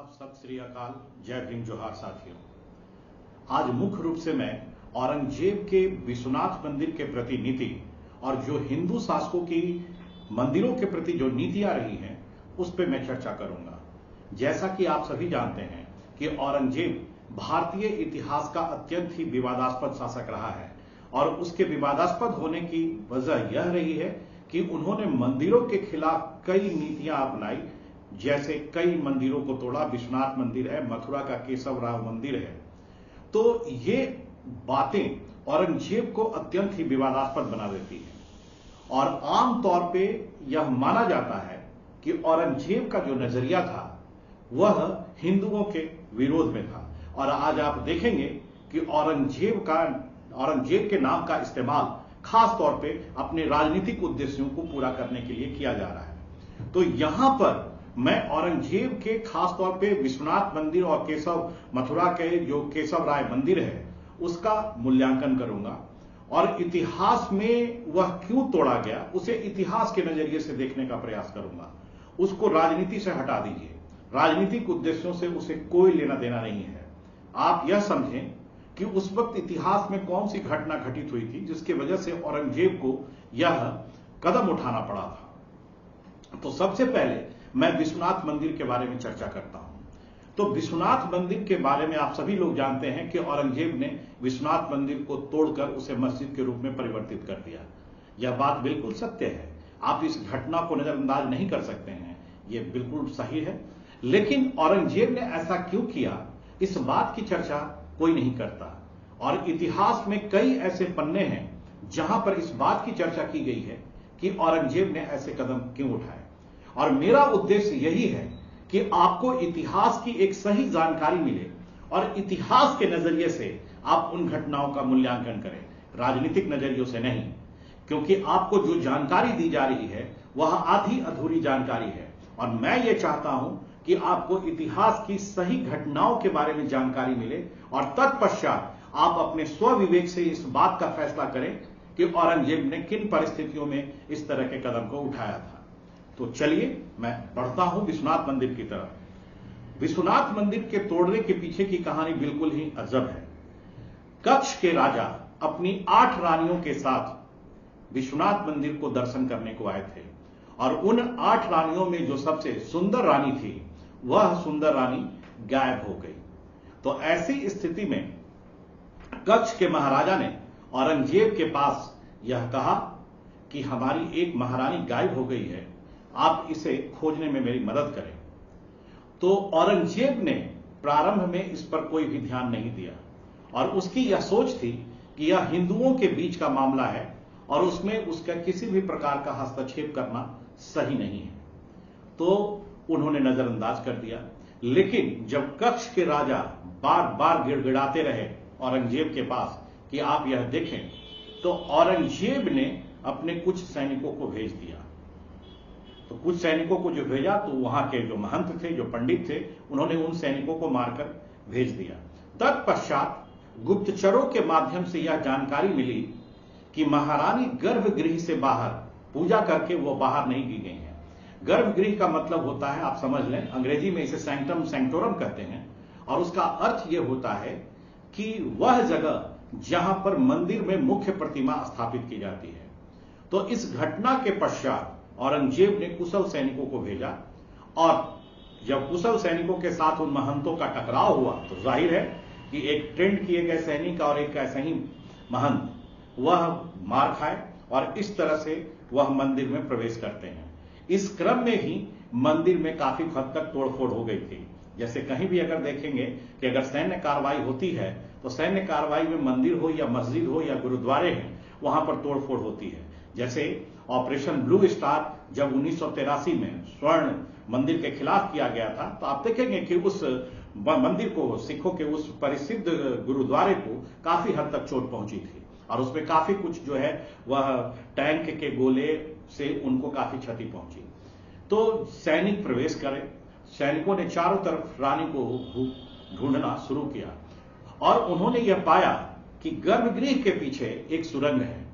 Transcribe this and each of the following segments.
आदाब, सत श्री अकाल, जय भीम, जोहार साथियों। आज मुख्य रूप से मैं औरंगजेब के विश्वनाथ मंदिर के प्रति नीति और जो हिंदू शासकों की मंदिरों के प्रति जो नीतियां रही हैं उस पर मैं चर्चा करूंगा। जैसा कि आप सभी जानते हैं कि औरंगजेब भारतीय इतिहास का अत्यंत ही विवादास्पद शासक रहा है और उसके विवादास्पद होने की वजह यह रही है कि उन्होंने मंदिरों के खिलाफ कई नीतियां अपनाई। जैसे कई मंदिरों को तोड़ा, विश्वनाथ मंदिर है, मथुरा का केशव राव मंदिर है। तो ये बातें औरंगजेब को अत्यंत ही विवादास्पद बना देती है और आमतौर पे यह माना जाता है कि औरंगजेब का जो नजरिया था वह हिंदुओं के विरोध में था। और आज आप देखेंगे कि औरंगजेब के नाम का इस्तेमाल खास तौर पे अपने राजनीतिक उद्देश्यों को पूरा करने के लिए किया जा रहा है। तो यहां पर मैं औरंगजेब के खास तौर पे विश्वनाथ मंदिर और मथुरा के जो केशव राय मंदिर है उसका मूल्यांकन करूंगा और इतिहास में वह क्यों तोड़ा गया उसे इतिहास के नजरिए से देखने का प्रयास करूंगा। उसको राजनीति से हटा दीजिए, राजनीतिक उद्देश्यों से उसे कोई लेना देना नहीं है। आप यह समझें कि उस वक्त इतिहास में कौन सी घटना घटित हुई थी जिसकी वजह से औरंगजेब को यह कदम उठाना पड़ा था। तो सबसे पहले मैं विश्वनाथ मंदिर के बारे में चर्चा करता हूं। तो विश्वनाथ मंदिर के बारे में आप सभी लोग जानते हैं कि औरंगजेब ने विश्वनाथ मंदिर को तोड़कर उसे मस्जिद के रूप में परिवर्तित कर दिया। यह बात बिल्कुल सत्य है, आप इस घटना को नजरअंदाज नहीं कर सकते हैं, यह बिल्कुल सही है। लेकिन औरंगजेब ने ऐसा क्यों किया इस बात की चर्चा कोई नहीं करता और इतिहास में कई ऐसे पन्ने हैं जहां पर इस बात की चर्चा की गई है कि औरंगजेब ने ऐसे कदम क्यों उठाए। और मेरा उद्देश्य यही है कि आपको इतिहास की एक सही जानकारी मिले और इतिहास के नजरिए से आप उन घटनाओं का मूल्यांकन करें, राजनीतिक नजरियों से नहीं। क्योंकि आपको जो जानकारी दी जा रही है वह आधी अधूरी जानकारी है और मैं ये चाहता हूं कि आपको इतिहास की सही घटनाओं के बारे में जानकारी मिले और तत्पश्चात आप अपने स्वविवेक से इस बात का फैसला करें कि औरंगजेब ने किन परिस्थितियों में इस तरह के कदम को उठाया था। तो चलिए मैं बढ़ता हूं विश्वनाथ मंदिर की तरफ। विश्वनाथ मंदिर के तोड़ने के पीछे की कहानी बिल्कुल ही अजब है। कच्छ के राजा अपनी 8 रानियों के साथ विश्वनाथ मंदिर को दर्शन करने को आए थे और उन 8 रानियों में जो सबसे सुंदर रानी थी वह सुंदर रानी गायब हो गई। तो ऐसी स्थिति में कच्छ के महाराजा ने औरंगजेब के पास यह कहा कि हमारी एक महारानी गायब हो गई है, आप इसे खोजने में मेरी मदद करें। तो औरंगजेब ने प्रारंभ में इस पर कोई भी ध्यान नहीं दिया और उसकी यह सोच थी कि यह हिंदुओं के बीच का मामला है और उसमें उसका किसी भी प्रकार का हस्तक्षेप करना सही नहीं है, तो उन्होंने नजरअंदाज कर दिया। लेकिन जब कच्छ के राजा बार बार गिड़गिड़ाते रहे औरंगजेब के पास कि आप यह देखें, तो औरंगजेब ने अपने कुछ सैनिकों को भेज दिया। तो कुछ सैनिकों को जो भेजा तो वहां के जो महंत थे, जो पंडित थे, उन्होंने उन सैनिकों को मारकर भेज दिया। तत्पश्चात गुप्तचरों के माध्यम से यह जानकारी मिली कि महारानी गर्भगृह से बाहर पूजा करके वो बाहर नहीं की गई हैं। गर्भगृह का मतलब होता है, आप समझ लें, अंग्रेजी में इसे सैंक्टम सैंक्टोरम कहते हैं और उसका अर्थ यह होता है कि वह जगह जहां पर मंदिर में मुख्य प्रतिमा स्थापित की जाती है। तो इस घटना के पश्चात औरंगजेब ने कुशल सैनिकों को भेजा और जब कुशल सैनिकों के साथ उन महंतों का टकराव हुआ तो जाहिर है कि एक ट्रेंड किए गए सैनिक और एक ऐसे ही महंत वह मार खाए और इस तरह से वह मंदिर में प्रवेश करते हैं। इस क्रम में ही मंदिर में काफी हद तक तोड़फोड़ हो गई थी। जैसे कहीं भी अगर देखेंगे कि अगर सैन्य कार्रवाई होती है तो सैन्य कार्रवाई में मंदिर हो या मस्जिद हो या गुरुद्वारे हैं वहां पर तोड़फोड़ होती है। जैसे ऑपरेशन ब्लू स्टार जब 1983 में स्वर्ण मंदिर के खिलाफ किया गया था तो आप देखेंगे कि उस मंदिर को, सिखों के उस परिसिद्ध गुरुद्वारे को काफी हद तक चोट पहुंची थी और उसमें काफी कुछ जो है वह टैंक के गोले से उनको काफी क्षति पहुंची। तो सैनिक प्रवेश करे, सैनिकों ने चारों तरफ रानी को ढूंढना शुरू किया और उन्होंने यह पाया कि गर्भगृह के पीछे एक सुरंग है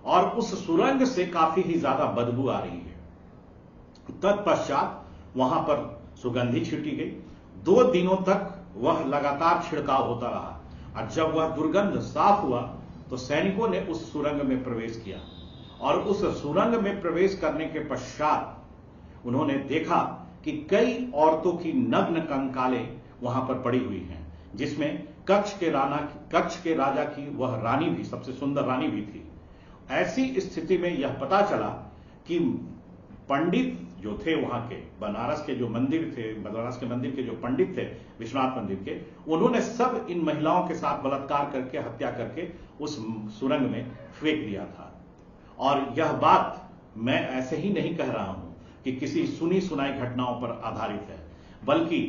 और उस सुरंग से काफी ही ज्यादा बदबू आ रही है। तत्पश्चात वहां पर सुगंधी छीटी गई, 2 दिनों तक वह लगातार छिड़काव होता रहा, और जब वह दुर्गंध साफ हुआ तो सैनिकों ने उस सुरंग में प्रवेश किया, और उस सुरंग में प्रवेश करने के पश्चात उन्होंने देखा कि कई औरतों की नग्न कंकालें वहां पर पड़ी हुई हैं, जिसमें कच्छ के राजा की वह रानी भी, सबसे सुंदर रानी भी थी। ऐसी स्थिति में यह पता चला कि पंडित जो थे वहां के, बनारस के जो मंदिर थे, बनारस के मंदिर के जो पंडित थे विश्वनाथ मंदिर के, उन्होंने सब इन महिलाओं के साथ बलात्कार करके, हत्या करके उस सुरंग में फेंक दिया था। और यह बात मैं ऐसे ही नहीं कह रहा हूं कि किसी सुनी सुनाई घटनाओं पर आधारित है, बल्कि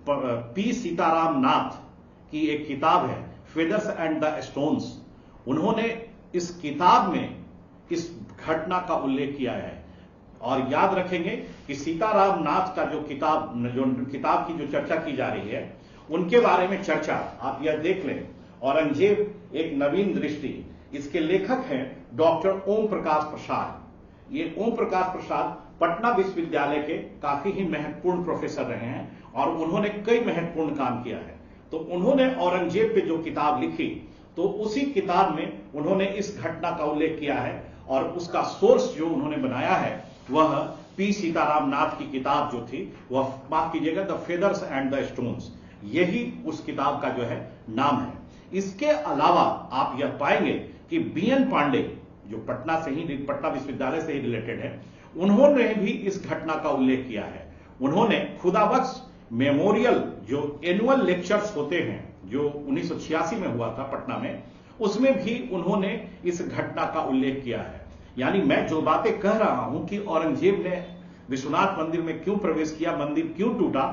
पी सीताराम नाथ की एक किताब है फेदर्स एंड द स्टोन्स, उन्होंने इस किताब में इस घटना का उल्लेख किया है। और याद रखेंगे कि सीताराम नाथ का जो किताब की जो चर्चा की जा रही है, उनके बारे में चर्चा आप यह देख लें, औरंगजेब एक नवीन दृष्टि, इसके लेखक हैं डॉक्टर ओम प्रकाश प्रसाद। ये ओम प्रकाश प्रसाद पटना विश्वविद्यालय के काफी ही महत्वपूर्ण प्रोफेसर रहे हैं और उन्होंने कई महत्वपूर्ण काम किया है। तो उन्होंने औरंगजेब पे जो किताब लिखी, तो उसी किताब में उन्होंने इस घटना का उल्लेख किया है, और उसका सोर्स जो उन्होंने बनाया है वह पी सीताराम नाथ की किताब जो थी, वह माफ कीजिएगा the feathers and the stones, यही उस किताब का जो है नाम है। इसके अलावा आप यह पाएंगे कि बीएन पांडे जो पटना विश्वविद्यालय से ही रिलेटेड है, उन्होंने भी इस घटना का उल्लेख किया है। उन्होंने खुदाबख्श मेमोरियल जो एनुअल लेक्चर्स होते हैं, जो 1986 में हुआ था पटना में, उसमें भी उन्होंने इस घटना का उल्लेख किया है। यानी मैं जो बातें कह रहा हूं कि औरंगजेब ने विश्वनाथ मंदिर में क्यों प्रवेश किया, मंदिर क्यों टूटा,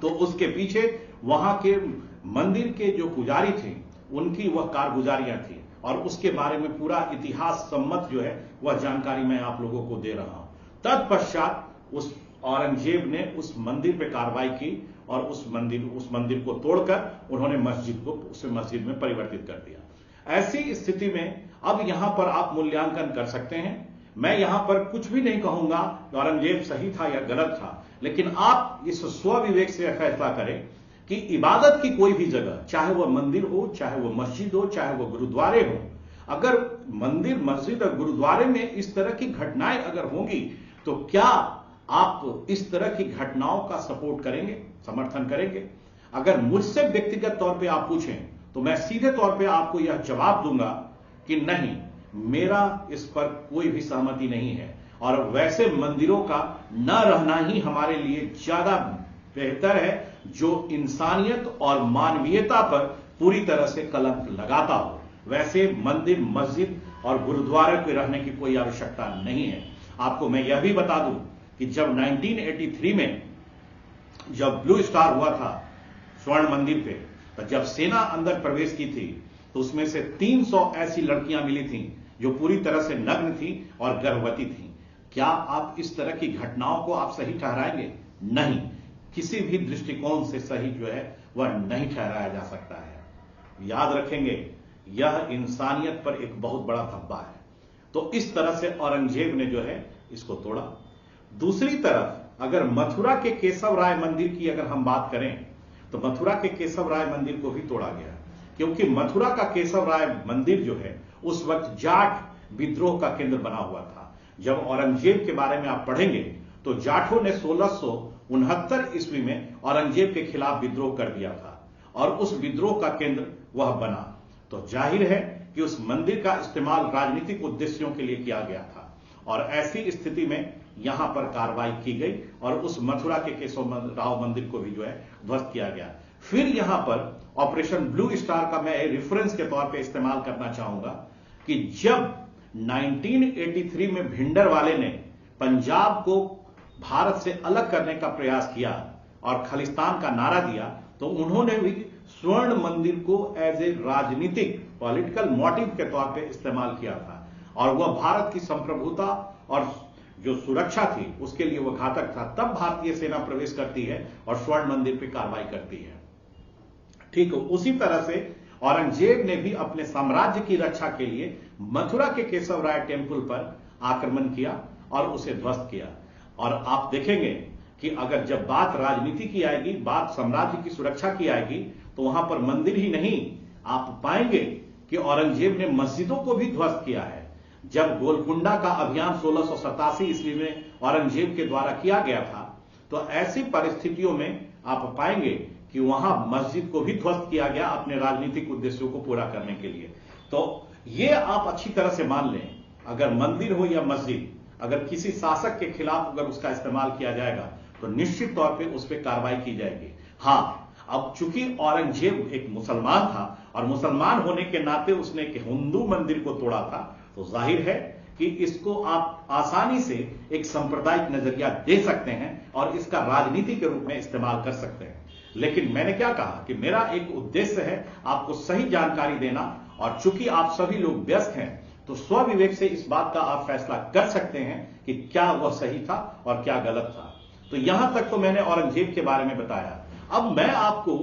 तो उसके पीछे वहां के मंदिर के जो पुजारी थे उनकी वह कारगुजारियां थी, और उसके बारे में पूरा इतिहास सम्मत जो है वह जानकारी मैं आप लोगों को दे रहा हूं। तत्पश्चात उस औरंगजेब ने उस मंदिर पे कार्रवाई की और उस मंदिर को तोड़कर उन्होंने मस्जिद में परिवर्तित कर दिया। ऐसी स्थिति में अब यहां पर आप मूल्यांकन कर सकते हैं। मैं यहां पर कुछ भी नहीं कहूंगा कि औरंगजेब सही था या गलत था, लेकिन आप इस स्वविवेक से फैसला करें कि इबादत की कोई भी जगह, चाहे वह मंदिर हो, चाहे वह मस्जिद हो, चाहे वह गुरुद्वारे हो, अगर मंदिर, मस्जिद और गुरुद्वारे में इस तरह की घटनाएं अगर होंगी, तो क्या आप इस तरह की घटनाओं का सपोर्ट करेंगे, समर्थन करेंगे? अगर मुझसे व्यक्तिगत तौर पे आप पूछें तो मैं सीधे तौर पे आपको यह जवाब दूंगा कि नहीं, मेरा इस पर कोई भी सहमति नहीं है, और वैसे मंदिरों का न रहना ही हमारे लिए ज्यादा बेहतर है जो इंसानियत और मानवीयता पर पूरी तरह से कलंक लगाता हो। वैसे मंदिर, मस्जिद और गुरुद्वारे के रहने की कोई आवश्यकता नहीं है। आपको मैं यह भी बता दूं कि जब 1983 में जब ब्लू स्टार हुआ था स्वर्ण मंदिर पे, तो जब सेना अंदर प्रवेश की थी, तो उसमें से 300 ऐसी लड़कियां मिली थीं जो पूरी तरह से नग्न थी और गर्भवती थी। क्या आप इस तरह की घटनाओं को आप सही ठहराएंगे? नहीं, किसी भी दृष्टिकोण से सही जो है वह नहीं ठहराया जा सकता है। याद रखेंगे, यह इंसानियत पर एक बहुत बड़ा धब्बा है। तो इस तरह से औरंगजेब ने जो है इसको तोड़ा। दूसरी तरफ अगर मथुरा के केशव राय मंदिर की अगर हम बात करें, तो मथुरा के केशव राय मंदिर को भी तोड़ा गया, क्योंकि मथुरा का केशव राय मंदिर जो है उस वक्त जाट विद्रोह का केंद्र बना हुआ था। जब औरंगजेब के बारे में आप पढ़ेंगे तो जाटों ने 1669 ईस्वी में औरंगजेब के खिलाफ विद्रोह कर दिया था, और उस विद्रोह का केंद्र वह बना। तो जाहिर है कि उस मंदिर का इस्तेमाल राजनीतिक उद्देश्यों के लिए किया गया था, और ऐसी स्थिति में यहां पर कार्रवाई की गई और उस मथुरा के केशव राव मंदिर को भी जो है ध्वस्त किया गया। फिर यहां पर ऑपरेशन ब्लू स्टार का मैं रेफरेंस के तौर पे इस्तेमाल करना चाहूंगा कि जब 1983 में भिंडर वाले ने पंजाब को भारत से अलग करने का प्रयास किया और खालिस्तान का नारा दिया, तो उन्होंने भी स्वर्ण मंदिर को एज ए राजनीतिक पॉलिटिकल मोटिव के तौर पे इस्तेमाल किया था, और वह भारत की संप्रभुता और जो सुरक्षा थी उसके लिए वह घातक था। तब भारतीय सेना प्रवेश करती है और स्वर्ण मंदिर पर कार्रवाई करती है। ठीक है, उसी तरह से औरंगजेब ने भी अपने साम्राज्य की रक्षा के लिए मथुरा के केशव राय टेम्पल पर आक्रमण किया और उसे ध्वस्त किया। और आप देखेंगे कि अगर जब बात राजनीति की आएगी, बात साम्राज्य की सुरक्षा की आएगी, तो वहां पर मंदिर ही नहीं, आप पाएंगे कि औरंगजेब ने मस्जिदों को भी ध्वस्त किया है। जब गोलकुंडा का अभियान 1687 ईस्वी में औरंगजेब के द्वारा किया गया था, तो ऐसी परिस्थितियों में आप पाएंगे कि वहां मस्जिद को भी ध्वस्त किया गया अपने राजनीतिक उद्देश्यों को पूरा करने के लिए। तो ये आप अच्छी तरह से मान लें, अगर मंदिर हो या मस्जिद, अगर किसी शासक के खिलाफ अगर उसका इस्तेमाल किया जाएगा तो निश्चित तौर पे उस पर कार्रवाई की जाएगी। हां, अब चूंकि औरंगजेब एक मुसलमान था और मुसलमान होने के नाते उसने एक हिंदू मंदिर को तोड़ा था, तो जाहिर है कि इसको आप आसानी से एक सांप्रदायिक नजरिया दे सकते हैं और इसका राजनीति के रूप में इस्तेमाल कर सकते हैं। लेकिन मैंने क्या कहा कि मेरा एक उद्देश्य है आपको सही जानकारी देना, और चूंकि आप सभी लोग व्यस्त हैं तो स्वविवेक से इस बात का आप फैसला कर सकते हैं कि क्या वह सही था और क्या गलत था। तो यहां तक तो मैंने औरंगजेब के बारे में बताया। अब मैं आपको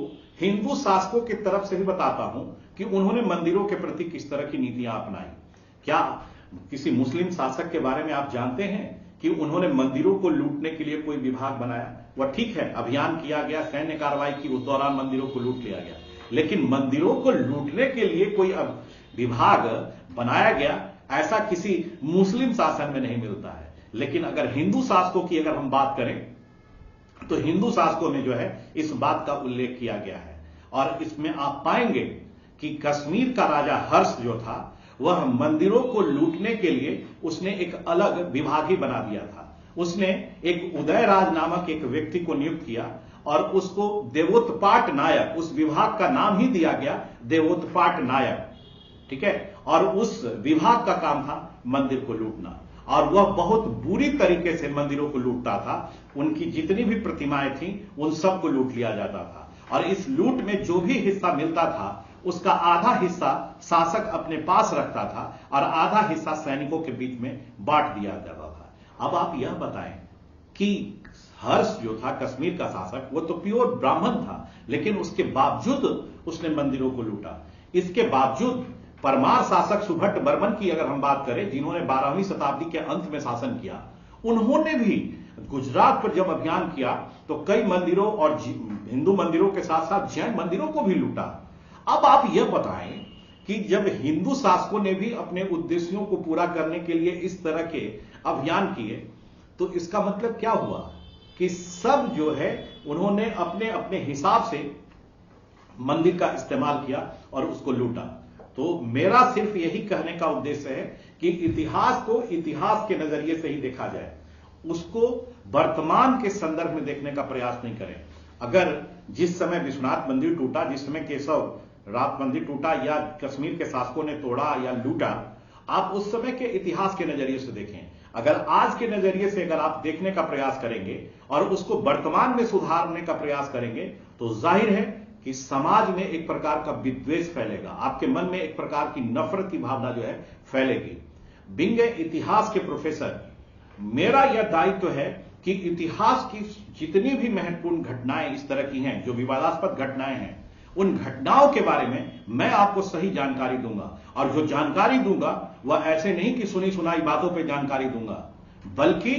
हिंदू शासकों की तरफ से भी बताता हूं कि उन्होंने मंदिरों के प्रति किस तरह की नीतियां अपनाई। क्या किसी मुस्लिम शासक के बारे में आप जानते हैं कि उन्होंने मंदिरों को लूटने के लिए कोई विभाग बनाया? वह ठीक है, अभियान किया गया, सैन्य कार्रवाई की, उस दौरान मंदिरों को लूट लिया गया, लेकिन मंदिरों को लूटने के लिए कोई विभाग बनाया गया, ऐसा किसी मुस्लिम शासन में नहीं मिलता है। लेकिन अगर हिंदू शासकों की अगर हम बात करें तो हिंदू शासकों में जो है इस बात का उल्लेख किया गया है, और इसमें आप पाएंगे कि कश्मीर का राजा हर्ष जो था वह मंदिरों को लूटने के लिए उसने एक अलग विभाग ही बना दिया था। उसने एक उदयराज नामक एक व्यक्ति को नियुक्त किया और उसको देवोत्पाट नायक, उस विभाग का नाम ही दिया गया देवोत्पाट नायक, ठीक है। और उस विभाग का काम था मंदिर को लूटना, और वह बहुत बुरी तरीके से मंदिरों को लूटता था। उनकी जितनी भी प्रतिमाएं थीं उन सबको लूट लिया जाता था, और इस लूट में जो भी हिस्सा मिलता था उसका आधा हिस्सा शासक अपने पास रखता था और आधा हिस्सा सैनिकों के बीच में बांट दिया जाता था। अब आप यह बताएं कि हर्ष जो था कश्मीर का शासक, वो तो प्योर ब्राह्मण था, लेकिन उसके बावजूद उसने मंदिरों को लूटा। इसके बावजूद परमार शासक सुभट बर्मन की अगर हम बात करें, जिन्होंने 12वीं शताब्दी के अंत में शासन किया, उन्होंने भी गुजरात पर जब अभियान किया तो कई मंदिरों और हिंदू मंदिरों के साथ साथ जैन मंदिरों को भी लूटा। अब आप यह बताएं कि जब हिंदू शासकों ने भी अपने उद्देश्यों को पूरा करने के लिए इस तरह के अभियान किए, तो इसका मतलब क्या हुआ कि सब जो है उन्होंने अपने अपने हिसाब से मंदिर का इस्तेमाल किया और उसको लूटा। तो मेरा सिर्फ यही कहने का उद्देश्य है कि इतिहास को इतिहास के नजरिए से ही देखा जाए, उसको वर्तमान के संदर्भ में देखने का प्रयास नहीं करें। अगर जिस समय विश्वनाथ मंदिर टूटा, जिस समय केशव रात मंदिर टूटा, या कश्मीर के शासकों ने तोड़ा या लूटा, आप उस समय के इतिहास के नजरिए से देखें। अगर आज के नजरिए से अगर आप देखने का प्रयास करेंगे और उसको वर्तमान में सुधारने का प्रयास करेंगे, तो जाहिर है कि समाज में एक प्रकार का विद्वेष फैलेगा, आपके मन में एक प्रकार की नफरत की भावना जो है फैलेगी। बिंग इतिहास के प्रोफेसर, मेरा यह दायित्व है कि इतिहास की जितनी भी महत्वपूर्ण घटनाएं इस तरह की हैं, जो विवादास्पद घटनाएं हैं, उन घटनाओं के बारे में मैं आपको सही जानकारी दूंगा, और जो जानकारी दूंगा वह ऐसे नहीं कि सुनी सुनाई बातों पे जानकारी दूंगा, बल्कि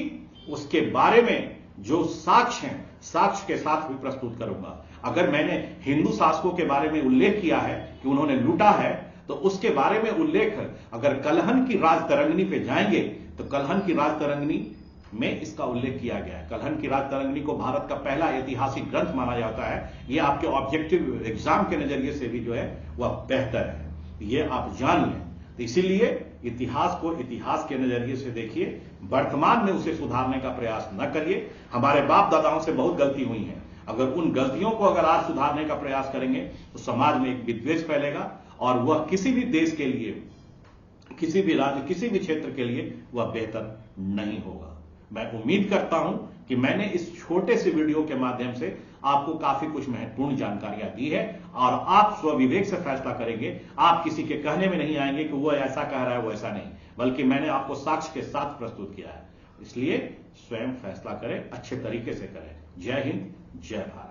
उसके बारे में जो साक्ष्य हैं, साक्ष्य के साथ भी प्रस्तुत करूंगा। अगर मैंने हिंदू शासकों के बारे में उल्लेख किया है कि उन्होंने लूटा है, तो उसके बारे में उल्लेख अगर कलहन की राजतरंगिणी पे जाएंगे तो कलहन की राजतरंगिणी में इसका उल्लेख किया गया है। कलहन की राजतरंगिणी को भारत का पहला ऐतिहासिक ग्रंथ माना जाता है। यह आपके ऑब्जेक्टिव एग्जाम के नजरिए से भी जो है वह बेहतर है, ये आप जान लें। तो इसीलिए इतिहास को इतिहास के नजरिए से देखिए, वर्तमान में उसे सुधारने का प्रयास न करिए। हमारे बाप दादाओं से बहुत गलती हुई है, अगर उन गलतियों को अगर आज सुधारने का प्रयास करेंगे तो समाज में एक विद्वेष फैलेगा, और वह किसी भी देश के लिए, किसी भी राज्य, किसी भी क्षेत्र के लिए वह बेहतर नहीं होगा। मैं उम्मीद करता हूं कि मैंने इस छोटे से वीडियो के माध्यम से आपको काफी कुछ महत्वपूर्ण जानकारियां दी है, और आप स्वविवेक से फैसला करेंगे। आप किसी के कहने में नहीं आएंगे कि वो ऐसा कह रहा है, वो ऐसा नहीं, बल्कि मैंने आपको साक्ष्य के साथ प्रस्तुत किया है। इसलिए स्वयं फैसला करें, अच्छे तरीके से करें। जय हिंद, जय भारत।